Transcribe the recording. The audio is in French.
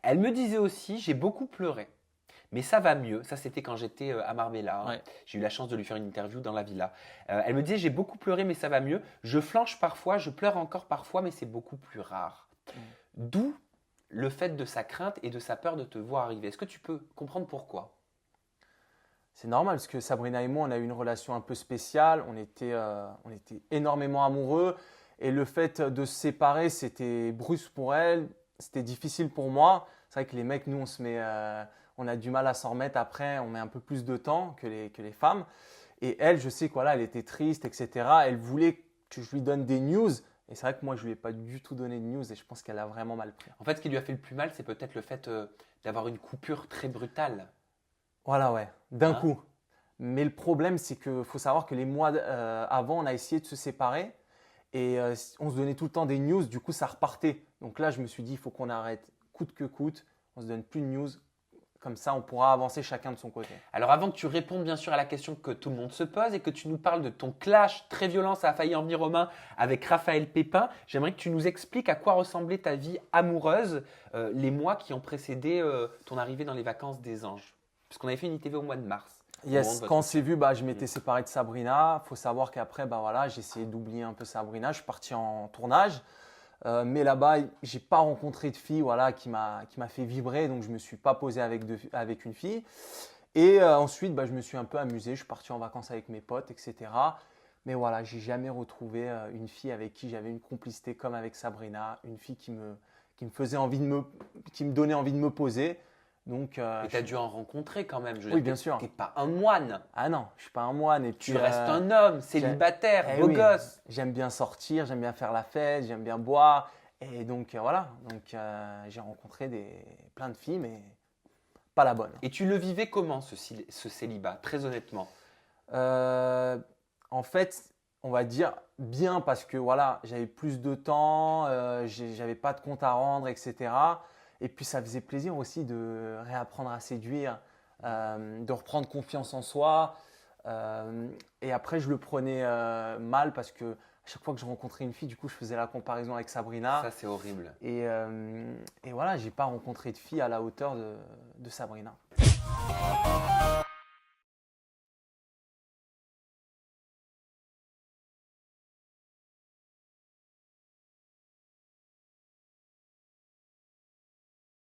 Elle me disait aussi, j'ai beaucoup pleuré, mais ça va mieux. Ça, c'était quand j'étais à Marbella, hein. Ouais. J'ai eu la chance de lui faire une interview dans la villa. Elle me disait, j'ai beaucoup pleuré, mais ça va mieux. Je flanche parfois, je pleure encore parfois, mais c'est beaucoup plus rare. Mm. D'où le fait de sa crainte et de sa peur de te voir arriver. Est-ce que tu peux comprendre pourquoi? C'est normal parce que Sabrina et moi, on a eu une relation un peu spéciale. On était énormément amoureux. Et le fait de se séparer, c'était brusque pour elle. C'était difficile pour moi. C'est vrai que les mecs, nous, on a du mal à s'en remettre après. On met un peu plus de temps que les femmes. Et elle, je sais que voilà, elle était triste, etc. Elle voulait que je lui donne des news. Et c'est vrai que moi, je lui ai pas du tout donné de news. Et je pense qu'elle a vraiment mal pris. En fait, ce qui lui a fait le plus mal, c'est peut-être le fait d'avoir une coupure très brutale, Voilà, ouais, d'un hein. coup. Mais le problème, c'est qu'il faut savoir que les mois avant, on a essayé de se séparer et on se donnait tout le temps des news, du coup, ça repartait. Donc là, je me suis dit, il faut qu'on arrête coûte que coûte, on se donne plus de news, comme ça, on pourra avancer chacun de son côté. Alors avant que tu répondes bien sûr à la question que tout le monde se pose et que tu nous parles de ton clash très violent, ça a failli en venir aux mains avec Raphaël Pépin, j'aimerais que tu nous expliques à quoi ressemblait ta vie amoureuse les mois qui ont précédé ton arrivée dans les vacances des anges. Puisqu'on avait fait une ITV au mois de mars. Au moment de Yes, votre- quand on s'est vu, bah, je m'étais séparé de Sabrina. Il faut savoir qu'après, bah, voilà, j'ai essayé d'oublier un peu Sabrina. Je suis parti en tournage. Mais là-bas, j'ai pas rencontré de fille voilà, qui m'a fait vibrer. Donc, je me suis pas posé avec une fille. Et ensuite, bah, je me suis un peu amusé. Je suis parti en vacances avec mes potes, etc. Mais voilà, j'ai jamais retrouvé une fille avec qui j'avais une complicité comme avec Sabrina. Une fille qui me faisait envie qui me donnait envie de me poser. Donc, Et tu as dû en rencontrer quand même. Je veux oui, dire, bien sûr. t'es pas un moine. Ah non, je suis pas un moine. Et puis, Tu restes un homme, célibataire, eh beau oui, gosse. j'aime bien sortir, j'aime bien faire la fête, j'aime bien boire. Et donc, voilà. Donc, j'ai rencontré plein de filles, mais pas la bonne. Et tu le vivais comment ce célibat, très honnêtement? Euh, En fait, on va dire bien parce que voilà, j'avais plus de temps, j'avais pas de compte à rendre, etc. Et puis ça faisait plaisir aussi de réapprendre à séduire, de reprendre confiance en soi. Et après, je le prenais mal parce que à chaque fois que je rencontrais une fille, du coup, je faisais la comparaison avec Sabrina. Ça, c'est horrible. Et voilà, j'ai pas rencontré de fille à la hauteur de Sabrina.